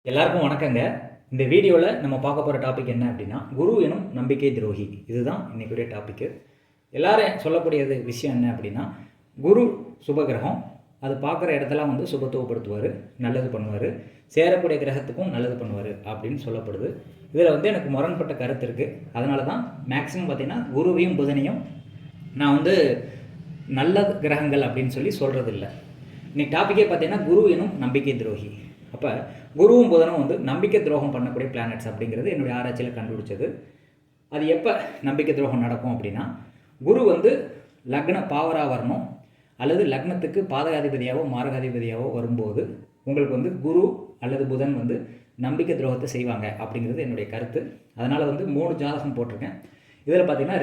எல்லாருக்கும் வணக்கங்க. இந்த வீடியோவில் நம்ம பார்க்க போகிற டாபிக் என்ன அப்படின்னா, குரு எனும் நம்பிக்கை துரோகி. இதுதான் இன்றைக்குரிய டாப்பிக்கு. எல்லாரும் சொல்லக்கூடியது விஷயம் என்ன அப்படின்னா, குரு சுபகிரகம், அது பார்க்குற இடத்தெல்லாம் வந்து சுபத்துவப்படுத்துவார், நல்லது பண்ணுவார், சேரக்கூடிய கிரகத்துக்கும் நல்லது பண்ணுவார் அப்படின்னு சொல்லப்படுது. இதில் வந்து எனக்கு முரண்பட்ட கருத்து இருக்குது. அதனால தான் மேக்ஸிமம் பார்த்திங்கன்னா குருவையும் புதனையும் நான் வந்து நல்ல கிரகங்கள் அப்படின்னு சொல்லி சொல்கிறது இல்லை. இன்றைக்கி டாப்பிக்கே பார்த்திங்கன்னா குரு எனும் நம்பிக்கை துரோகி. அப்போ குருவும் புதனும் வந்து நம்பிக்கை துரோகம் பண்ணக்கூடிய பிளானட்ஸ் அப்படிங்கிறது என்னுடைய ஆராய்ச்சியில் கண்டுபிடிச்சது. அது எப்போ நம்பிக்கை துரோகம் நடக்கும் அப்படின்னா, குரு வந்து லக்ன பாவராக வரணும், அல்லது லக்னத்துக்கு பாதகாதிபதியாகவோ மாரகாதிபதியாகவோ வரும்போது உங்களுக்கு வந்து குரு அல்லது புதன் வந்து நம்பிக்கை துரோகத்தை செய்வாங்க அப்படிங்கிறது என்னுடைய கருத்து. அதனால் வந்து 3 ஜாதகம் போட்டிருக்கேன். இதில் பார்த்திங்கன்னா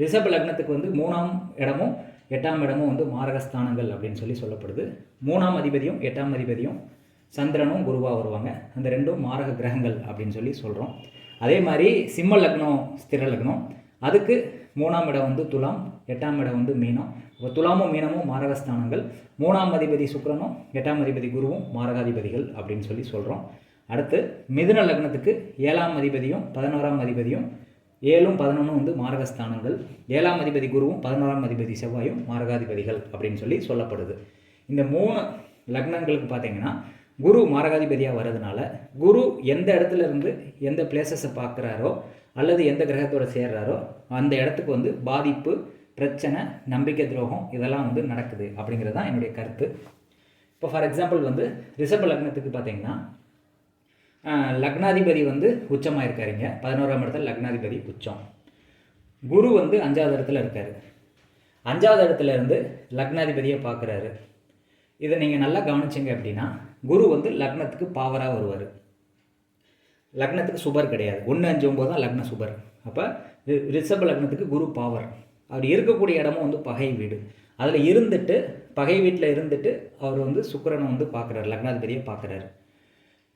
ரிஷப லக்னத்துக்கு வந்து 3ஆம் இடமும் 8ஆம் இடமும் வந்து மாரகஸ்தானங்கள் அப்படின்னு சொல்லப்படுது. 3ஆம் அதிபதியும் 8ஆம் அதிபதியும் சந்திரனும் குருவாக வருவாங்க. அந்த ரெண்டும் மாரக கிரகங்கள் அப்படின்னு சொல்கிறோம். அதே மாதிரி சிம்ம லக்னம் ஸ்திர லக்னம், அதுக்கு 3ஆம் இடம் வந்து துலாம், 8ஆம் இடம் வந்து மீனம். இப்போ துலாமும் மீனமும் மாரகஸ்தானங்கள், 3ஆம் அதிபதி சுக்கிரனும் 8ஆம் அதிபதி குருவும் மாரகாதிபதிகள் அப்படின்னு சொல்கிறோம். அடுத்து மிதுன லக்னத்துக்கு 7ஆம் அதிபதியும் 11ஆம் அதிபதியும் 7ம் 11ம் வந்து மாரகஸ்தானங்கள், 7ஆம் அதிபதி குருவும் 11ஆம் அதிபதி செவ்வாயும் மாரகாதிபதிகள் அப்படின்னு சொல்லப்படுது. இந்த 3 லக்னங்களுக்கு பார்த்திங்கன்னா குரு மாரகாதிபதியாக வர்றதுனால, குரு எந்த இடத்துல இருந்து எந்த பிளேசஸை பார்க்குறாரோ அல்லது எந்த கிரகத்தோடு சேர்றாரோ அந்த இடத்துக்கு வந்து பாதிப்பு, பிரச்சனை, நம்பிக்கை துரோகம் இதெல்லாம் வந்து நடக்குது அப்படிங்கிறது தான் என்னுடைய கருத்து. இப்போ ஃபார் எக்ஸாம்பிள் வந்து ரிஷப லக்னத்துக்கு பார்த்திங்கன்னா லக்னாதிபதி வந்து உச்சமாக இருக்காருங்க. 11ஆம் இடத்துல லக்னாதிபதி உச்சம். குரு வந்து 5ஆவது இடத்துல இருக்கார். 5ஆவது இடத்துல இருந்து லக்னாதிபதியை பார்க்குறாரு. இதை நீங்கள் நல்லா கவனிச்சிங்க அப்படின்னா, குரு வந்து லக்னத்துக்கு பாவராக வருவார். லக்னத்துக்கு சுபர் கிடையாது. 1, 5, 9 தான் லக்ன சுபர். அப்போ ரிஷப லக்னத்துக்கு குரு பாவர். அவர் இருக்கக்கூடிய இடமும் வந்து பகை வீடு. அதில் இருந்துட்டு பகை வீட்டில் இருந்துட்டு அவர் வந்து சுக்கிரனை வந்து பார்க்குறாரு, லக்னாதிபதியை பார்க்குறாரு.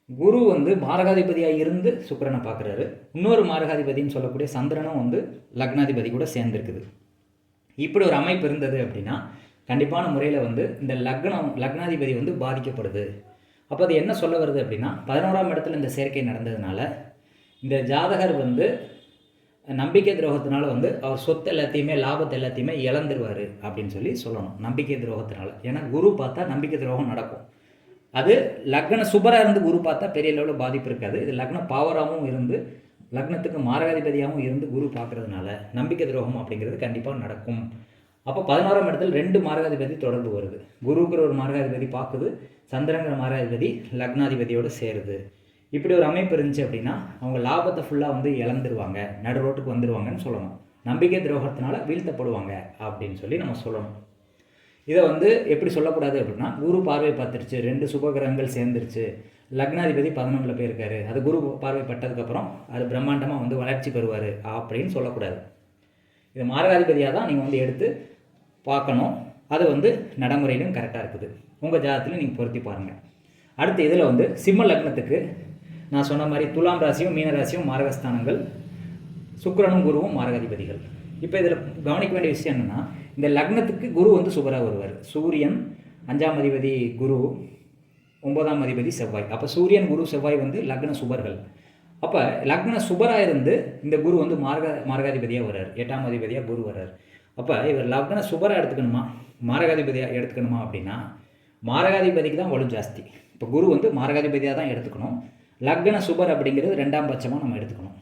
குரு வந்து மாரகாதிபதியாக இருந்து சுக்கிரனை பார்க்குறாரு. இன்னொரு மாரகாதிபதினு சொல்லக்கூடிய சந்திரனும் வந்து லக்னாதிபதி கூட சேர்ந்துருக்குது. இப்படி ஒரு அமைப்பு இருந்தது அப்படின்னா கண்டிப்பான முறையில் வந்து இந்த லக்னாதிபதி வந்து பாதிக்கப்படுது. அப்போ அது என்ன சொல்ல வருது அப்படின்னா, 11ஆம் இடத்துல இந்த சேர்க்கை நடந்ததுனால இந்த ஜாதகர் வந்து நம்பிக்கை துரோகத்தினால வந்து அவர் சொத்து எல்லாத்தையுமே லாபத்தை எல்லாத்தையுமே இழந்துருவார் அப்படின்னு சொல்லணும். நம்பிக்கை துரோகத்தினால. ஏன்னா குரு பார்த்தா நம்பிக்கை துரோகம் நடக்கும். அது லக்ன சுபராக இருந்து குரு பார்த்தா பெரிய லெவலில் பாதிப்பு இருக்காது. இது லக்ன பாவராகவும் இருந்து லக்னத்துக்கு மாரகாதிபதியாகவும் இருந்து குரு பார்க்குறதுனால நம்பிக்கை துரோகம் அப்படிங்கிறது கண்டிப்பாக நடக்கும். அப்போ 11ஆம் இடத்துல 2 மாரகாதிபதி தொடர்பு வருது. குருங்கிற ஒரு மாரகாதிபதி பார்க்குது, சந்திரங்கிற மாரகாதிபதி லக்னாதிபதியோடு சேருது. இப்படி ஒரு அமைப்பு இருந்துச்சு அப்படின்னா அவங்க லாபத்தை ஃபுல்லாக வந்து இழந்துருவாங்க, நடு ரோட்டுக்கு வந்துடுவாங்கன்னு சொல்லணும். நம்பிக்கை துரோகத்தினால வீழ்த்தப்படுவாங்க அப்படின்னு நம்ம சொல்லணும். இதை வந்து எப்படி சொல்லக்கூடாது அப்படின்னா, குரு பார்வை பார்த்துருச்சு, 2 சுபகிரகங்கள் சேர்ந்துருச்சு, லக்னாதிபதி 11ல் போயிருக்காரு, அது குரு பார்வை பட்டதுக்கப்புறம் அது பிரம்மாண்டமாக வந்து வளர்ச்சி பெறுவார் அப்படின்னு சொல்லக்கூடாது. இது மாரகாதிபதியாக தான் நீங்கள் வந்து எடுத்து பார்க்கணும். அது வந்து நடைமுறையிலும் கரெக்டாக இருக்குது. உங்கள் ஜாதகத்தில் நீங்கள் பொருத்தி பாருங்கள். அடுத்து இதில் வந்து சிம்ம லக்னத்துக்கு நான் சொன்ன மாதிரி துலாம் ராசியும் மீன ராசியும் மாரகஸ்தானங்கள், சுக்கிரனும் குருவும் மாரகாதிபதிகள். இப்போ இதில் கவனிக்க வேண்டிய விஷயம் என்னென்னா, இந்த லக்னத்துக்கு குரு வந்து சுபராக வருவார். சூரியன் 5ஆம் அதிபதி குரு, 9ஆம் அதிபதி செவ்வாய். அப்போ சூரியன் குரு செவ்வாய் வந்து லக்ன சுபர்கள். அப்போ லக்ன சுபராக இருந்து இந்த குரு வந்து மாரகாதிபதியாக வர்றார், 8ஆம் அதிபதியாக குரு வர்றார். அப்போ இவர் லக்ன சுபராக எடுத்துக்கணுமா மாரகாதிபதியாக எடுத்துக்கணுமா அப்படின்னா, மாரகாதிபதிக்கு தான் வலு ஜாஸ்தி. இப்போ குரு வந்து மாரகாதிபதியாக தான் எடுத்துக்கணும். லக்ன சுபர் அப்படிங்கிறது 2ஆம் பட்சமாக நம்ம எடுத்துக்கணும்.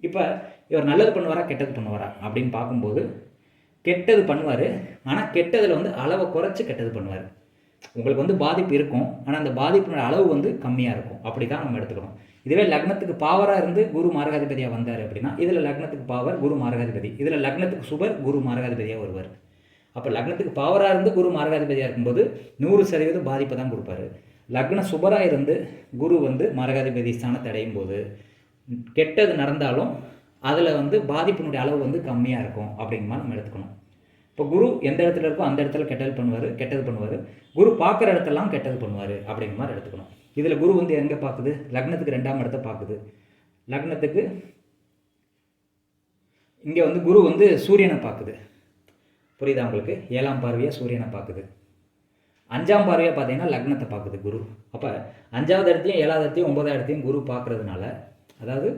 இப்போ இவர் நல்லது பண்ணுவாரா கெட்டது பண்ணுவாரா அப்படின்னு பார்க்கும்போது கெட்டது பண்ணுவார். ஆனால் கெட்டதில் வந்து அளவை குறைச்சி கெட்டது பண்ணுவார். உங்களுக்கு வந்து பாதிப்பு இருக்கும், ஆனால் அந்த பாதிப்பினோட அளவு வந்து கம்மியாக இருக்கும். அப்படி தான் நம்ம எடுத்துக்கணும். இதுவே லக்னத்துக்கு பாவராக இருந்து குரு மாரகாதிபதியாக வந்தார் அப்படின்னா, இதில் லக்னத்துக்கு பாவர் குரு மாரகாதிபதி, இதில் லக்னத்துக்கு சுபர் குரு மாரகாதிபதியாக வருவார். அப்போ லக்னத்துக்கு பாவராக இருந்து குரு மாரகாதிபதியாக இருக்கும்போது 100% பாதிப்பை தான் கொடுப்பாரு. லக்ன சுபராக இருந்து குரு வந்து மாரகாதிபதி ஸ்தானத்தை அடையும் போது கெட்டது நடந்தாலும் அதில் வந்து பாதிப்பினுடைய அளவு வந்து கம்மியாக இருக்கும் அப்படிங்கிற மாதிரி நம்ம எடுத்துக்கணும். இப்போ குரு எந்த இடத்துல இருக்கோ அந்த இடத்துல கெட்டது பண்ணுவார். குரு பார்க்குற இடத்தெல்லாம் கெட்டது பண்ணுவார் அப்படிங்கிற மாதிரி எடுத்துக்கணும். இதில் குரு வந்து எங்கே பார்க்குது? லக்னத்துக்கு 2ஆம் இடத்தை பார்க்குது. லக்னத்துக்கு இங்கே வந்து குரு வந்து சூரியனை பார்க்குது. புரியுதா உங்களுக்கு? 7ஆம் பார்வையாக சூரியனை பார்க்குது. 5ஆம் பார்வையாக பார்த்தீங்கன்னா லக்னத்தை பார்க்குது குரு. அப்போ 5வது இடத்தையும் 7வது இடத்தையும் 9வது இடத்தையும் குரு பார்க்குறதுனால, அதாவது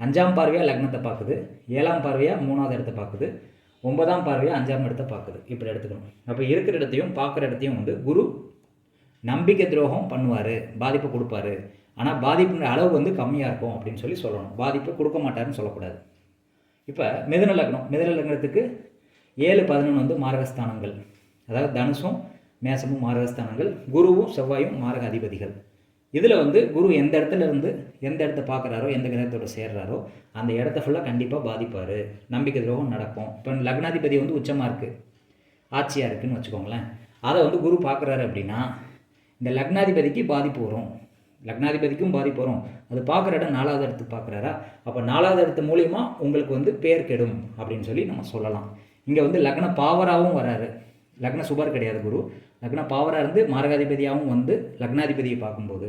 5ஆம் பார்வையாக லக்னத்தை பார்க்குது, 7ஆம் பார்வையாக 3வது இடத்தை பார்க்குது, 9ஆம் பார்வையாக 5ஆம் இடத்தை பார்க்குது. இப்படி எடுத்துக்கணும். அப்போ இருக்கிற இடத்தையும் பார்க்குற இடத்தையும் வந்து குரு நம்பிக்கை துரோகம் பண்ணுவார், பாதிப்பு கொடுப்பாரு. ஆனால் பாதிப்புன்ற அளவு வந்து கம்மியாக இருக்கும் அப்படின்னு சொல்லணும். பாதிப்பு கொடுக்க மாட்டாருன்னு சொல்லக்கூடாது. இப்போ மிதுன லக்னத்துக்கு 7, 11 வந்து மாரகஸ்தானங்கள். அதாவது தனுசும் மேசமும் மாரகஸ்தானங்கள், குருவும் செவ்வாயும் மாரக அதிபதிகள். இதில் வந்து குரு எந்த இடத்துல இருந்து எந்த இடத்த பார்க்குறாரோ, எந்த கிரகத்தோட சேர்றாரோ அந்த இடத்த ஃபுல்லாக கண்டிப்பாக பாதிப்பார், நம்பிக்கை துரோகம் நடக்கும். இப்போ லக்னாதிபதி வந்து உச்சமாக இருக்குது, ஆட்சியாக இருக்குதுன்னு வச்சுக்கோங்களேன். அதை வந்து குரு பார்க்குறாரு அப்படின்னா இந்த லக்னாதிபதிக்கு பாதிப்பு வரும், லக்னாதிபதிக்கும் பாதிப்பு வரும். அது பார்க்குற இடம் 4வது இடத்துக்கு பார்க்குறாரா, அப்போ 4வது இடத்து மூலிமா உங்களுக்கு வந்து பேர் கெடும் அப்படின்னு சொல்லி நம்ம சொல்லலாம். இங்கே வந்து லக்ன பாவராகவும் வராரு, லக்ன சுபர் கிடையாது குரு, லக்ன பாவராக இருந்து மாரகாதிபதியாகவும் வந்து லக்னாதிபதியை பார்க்கும்போது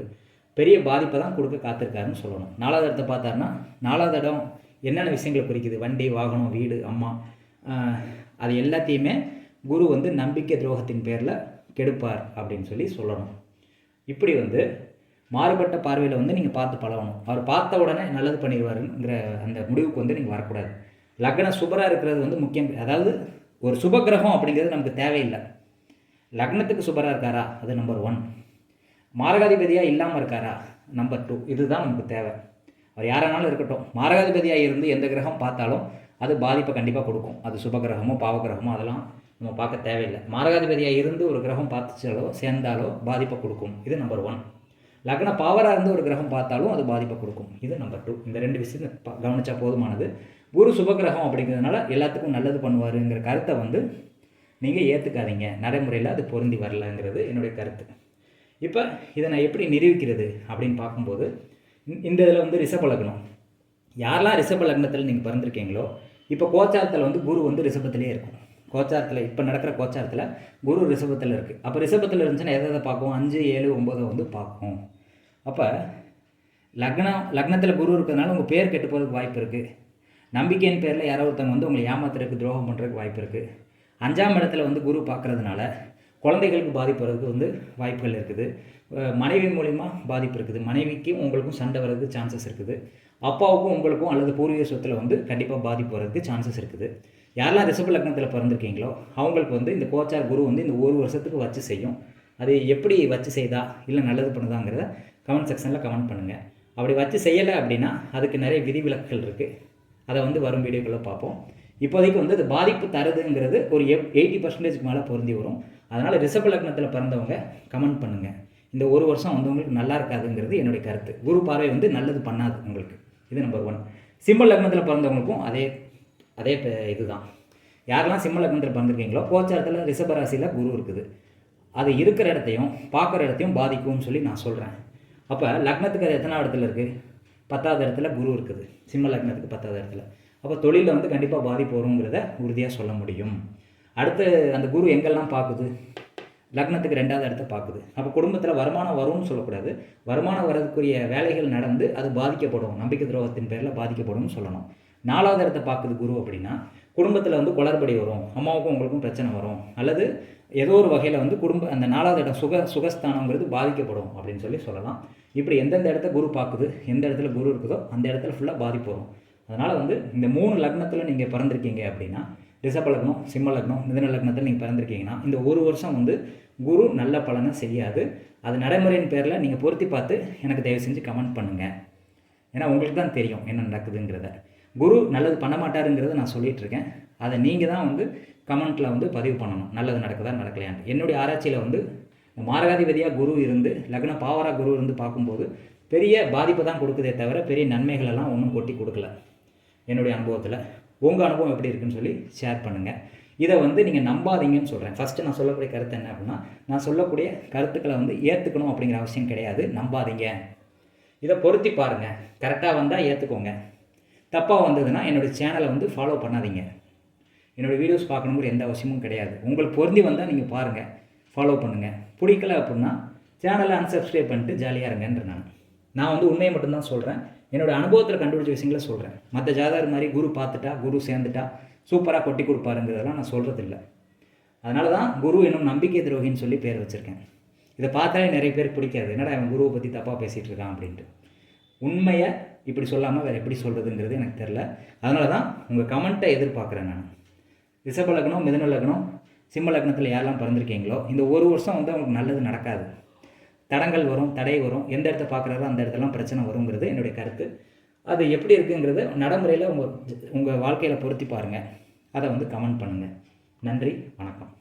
பெரிய பாதிப்பை தான் கொடுக்க காத்திருக்காருன்னு சொல்லணும். 4வது இடத்தை பார்த்தாருன்னா 4வது இடம் என்னென்ன விஷயங்களை குறிக்குது, வண்டி, வாகனம், வீடு, அம்மா, அது எல்லாத்தையுமே குரு வந்து நம்பிக்கை துரோகத்தின் பேரில் கெடுப்பார் அப்படின்னு சொல்லணும். இப்படி வந்து மாறுபட்ட பார்வையில் வந்து நீங்கள் பார்த்து பழகணும். அவர் பார்த்த உடனே நல்லது பண்ணிடுவாருங்கிற அந்த முடிவுக்கு வந்து நீங்கள் வரக்கூடாது. லக்ன சுபராக இருக்கிறது வந்து முக்கியம். அதாவது ஒரு சுபகிரகம் அப்படிங்கிறது நமக்கு தேவையில்லை. லக்னத்துக்கு சுபராக இருக்காரா, அது நம்பர் 1. மாரகாதிபதியாக இல்லாமல் இருக்காரா, நம்பர் 2. இதுதான் நமக்கு தேவை. அவர் யாரானாலும் இருக்கட்டும், மாரகாதிபதியாக இருந்து எந்த கிரகம் பார்த்தாலும் அது பாதிப்பை கண்டிப்பாக கொடுக்கும். அது சுபகிரகமோ பாவகிரகமோ அதெல்லாம் நம்ம பார்க்க தேவையில்லை. மாரகாதிபதியாக இருந்து ஒரு கிரகம் பார்த்துச்சாலோ சேர்ந்தாலோ பாதிப்பை கொடுக்கும். இது நம்பர் 1. லக்ன பாவராக இருந்து ஒரு கிரகம் பார்த்தாலும் அது பாதிப்பை கொடுக்கும். இது நம்பர் 2. இந்த 2 விஷயத்தை கவனித்தா போதுமானது. குரு சுபகிரகம் அப்படிங்கிறதுனால எல்லாத்துக்கும் நல்லது பண்ணுவாருங்கிற கருத்தை வந்து நீங்கள் ஏற்றுக்காதீங்க. நடைமுறையில் அது பொருந்தி வரலங்கிறது என்னுடைய கருத்து. இப்போ இதை நான் எப்படி நிரூபிக்கிறது அப்படின்னு பார்க்கும்போது, இந்த இதில் வந்து ரிஷப லக்னம், யாரெல்லாம் ரிஷப லக்னத்தில் நீங்கள் பிறந்திருக்கீங்களோ, இப்போ கோச்சாரத்தில் வந்து குரு வந்து ரிஷபத்திலே இருக்கும். கோச்சாரத்தில் இப்போ நடக்கிற கோச்சாரத்தில் குரு ரிஷபத்தில் இருக்குது. அப்போ ரிஷபத்தில் இருந்துச்சுன்னா எதை பார்க்கும், 5, 7, 9 வந்து பார்க்கும். அப்போ லக்னத்தில் குரு இருக்கிறதுனால உங்கள் பேர் கெட்டு போகிறதுக்கு வாய்ப்பு இருக்குது. நம்பிக்கையின் பேரில் யாரோ ஒருத்தவங்க வந்து உங்களை ஏமாத்துறதுக்கு, துரோகம் பண்ணுறதுக்கு வாய்ப்பு இருக்குது. 5ஆம் இடத்துல வந்து குரு பார்க்குறதுனால குழந்தைகளுக்கு பாதிப்பு வர்றதுக்கு வந்து வாய்ப்புகள் இருக்குது. மனைவி மூலிமா பாதிப்பு இருக்குது. மனைவிக்கும் உங்களுக்கும் சண்டை வர்றதுக்கு சான்சஸ் இருக்குது. அப்பாவுக்கும் உங்களுக்கும் அல்லது பூர்வீக சொத்தில் வந்து கண்டிப்பாக பாதிப்பு வர்றதுக்கு சான்சஸ் இருக்குது. யாரெல்லாம் ரிஷப லக்னத்தில் பிறந்திருக்கீங்களோ அவங்களுக்கு வந்து இந்த கோச்சார் குரு வந்து இந்த 1 வருஷத்துக்கு வச்சு செய்யும். அது எப்படி வச்சு செய்தா இல்லை நல்லது பண்ணுதாங்கிறத கமெண்ட் செக்ஷனில் கமெண்ட் பண்ணுங்கள். அப்படி வச்சு செய்யலை அப்படின்னா அதுக்கு நிறைய விதிவிலக்குகள் இருக்குது. அதை வந்து வரும் வீடியோக்களில் பார்ப்போம். இப்போதைக்கு வந்து அது பாதிப்பு தருதுங்கிறது ஒரு 80% மேலே பொருந்தி வரும். அதனால் ரிஷப லக்னத்தில் பிறந்தவங்க கமெண்ட் பண்ணுங்கள். இந்த 1 வருஷம் வந்து உங்களுக்கு நல்லா இருக்காதுங்கிறது என்னுடைய கருத்து. குரு பார்வை வந்து நல்லது பண்ணாது உங்களுக்கு. இது நம்பர் 1. சிம்ம லக்னத்தில் பிறந்தவங்களுக்கும் அதே இதுதான். யாரெல்லாம் சிம்ம லக்னத்தில் பிறந்திருக்கீங்களோ கோச்சாரத்தில் ரிஷபராசியில் குரு இருக்குது. அது இருக்கிற இடத்தையும் பார்க்குற இடத்தையும் பாதிக்கும்னு சொல்லி நான் சொல்கிறேன். அப்போ லக்னத்துக்கு அது எத்தனாவது இடத்துல இருக்குது, 10வது இடத்துல குரு இருக்குது. சிம்ம லக்னத்துக்கு 10வது இடத்துல. அப்போ தொழிலில் வந்து கண்டிப்பாக பாதிப்பு வருங்கிறத உறுதியாக சொல்ல முடியும். அடுத்து அந்த குரு எங்கெல்லாம் பார்க்குது, லக்னத்துக்கு 2வது இடத்த பார்க்குது. அப்போ குடும்பத்தில் வருமானம் வரும்னு சொல்லக்கூடாது. வருமானம் வரதுக்குரிய வேலைகள் நடந்து அது பாதிக்கப்படும், நம்பிக்கை துரோகத்தின் பேரில் பாதிக்கப்படும்னு சொல்லணும். 4வது இடத்த பார்க்குது குரு அப்படின்னா குடும்பத்தில் வந்து குளறுபடி வரும், அம்மாவுக்கும் உங்களுக்கும் பிரச்சனை வரும், அல்லது ஏதோ ஒரு வகையில் வந்து அந்த 4வது இடம் சுகஸ்தானங்கிறது பாதிக்கப்படும் அப்படின்னு சொல்லலாம். இப்படி எந்தெந்த இடத்த குரு பார்க்குது, எந்த இடத்துல குரு இருக்குதோ அந்த இடத்துல ஃபுல்லாக பாதிப்பு வரும். அதனால் வந்து இந்த 3 லக்னத்தில் நீங்கள் பிறந்திருக்கீங்க அப்படின்னா, ரிஷப லக்னம், சிம்ம லக்னம், மிதுன லக்னத்தில் நீங்கள் பிறந்திருக்கீங்கன்னா இந்த 1 வருஷம் வந்து குரு நல்ல பலனை செய்யாது. அது நடைமுறையின் பேரில் நீங்கள் பொருத்தி பார்த்து எனக்கு தயவு செஞ்சு கமெண்ட் பண்ணுங்கள். ஏன்னா உங்களுக்கு தான் தெரியும் என்ன நடக்குதுங்கிறத. குரு நல்லது பண்ண மாட்டாருங்கிறத நான் சொல்லிகிட்டு இருக்கேன். அதை நீங்கள் தான் வந்து கமெண்ட்டில் வந்து பதிவு பண்ணணும், நல்லது நடக்குதா நடக்கலையான்னு. என்னுடைய ஆராய்ச்சியில் வந்து மாரகாதிபதியாக குரு இருந்து லக்ன பாவராக குரு இருந்து பார்க்கும்போது பெரிய பாதிப்பை தான் கொடுக்குதே தவிர பெரிய நன்மைகளெல்லாம் ஒன்றும் கொட்டி கொடுக்கல என்னுடைய அனுபவத்தில். உங்கள் அனுபவம் எப்படி இருக்குன்னு சொல்லி ஷேர் பண்ணுங்கள். இதை வந்து நீங்கள் நம்பாதீங்கன்னு சொல்கிறேன். ஃபஸ்ட்டு நான் சொல்லக்கூடிய கருத்து என்ன அப்படின்னா, நான் சொல்லக்கூடிய கருத்துக்களை வந்து ஏற்றுக்கணும் அப்படிங்கிற அவசியம் கிடையாது. நம்பாதீங்க, இதை பொருத்தி பாருங்கள். கரெக்டாக வந்தால் ஏற்றுக்கோங்க, தப்பாக வந்ததுன்னா என்னுடைய சேனலை வந்து ஃபாலோ பண்ணாதீங்க. என்னோடய வீடியோஸ் பார்க்கணுங்கிற எந்த அவசியமும் கிடையாது. உங்களுக்கு பொருந்தி வந்தால் நீங்கள் பாருங்கள், ஃபாலோ பண்ணுங்கள். பிடிக்கல அப்படின்னா சேனலை அன்சப்ஸ்கிரைப் பண்ணிட்டு ஜாலியாக இருங்கன்ற நான் வந்து உண்மையை மட்டும்தான் சொல்கிறேன். என்னோடய அனுபவத்தில் கண்டுபிடிச்ச விஷயங்களை சொல்கிறேன். மற்ற ஜாதகர் மாதிரி குரு பார்த்துட்டா குரு சேர்ந்துட்டா சூப்பராக கொட்டி கொடுப்பாருங்கிறதெல்லாம் நான் சொல்கிறதில்ல. அதனால தான் குரு என்னும் நம்பிக்கை துரோகின்னு சொல்லி பேர் வச்சுருக்கேன். இதை பார்த்தாலே நிறைய பேருக்கு பிடிக்காது, என்னடா அவன் குருவை பற்றி தப்பாக பேசிகிட்டு இருக்கான் அப்படின்ட்டு. உண்மையை இப்படி சொல்லாமல் வேறு எப்படி சொல்கிறதுங்கிறது எனக்கு தெரில. அதனால தான் உங்கள் கமெண்ட்டை எதிர்பார்க்குறேன் நான். ரிஷப லக்னம், மிதுன லக்னம், சிம்ம லக்னத்தில் யாரெல்லாம் பிறந்திருக்கீங்களோ இந்த ஒரு வருஷம் வந்து அவங்களுக்கு நல்லது நடக்காது. தடங்கள் வரும், தடை வரும். எந்த இடத்த பார்க்குறாரோ அந்த இடத்துலாம் பிரச்சனை வருங்கிறது என்னுடைய கருத்து. அது எப்படி இருக்குங்கிறது நடைமுறையில் உங்கள் வாழ்க்கையில் பொருத்தி பாருங்கள். அதை வந்து கமெண்ட் பண்ணுங்கள். நன்றி, வணக்கம்.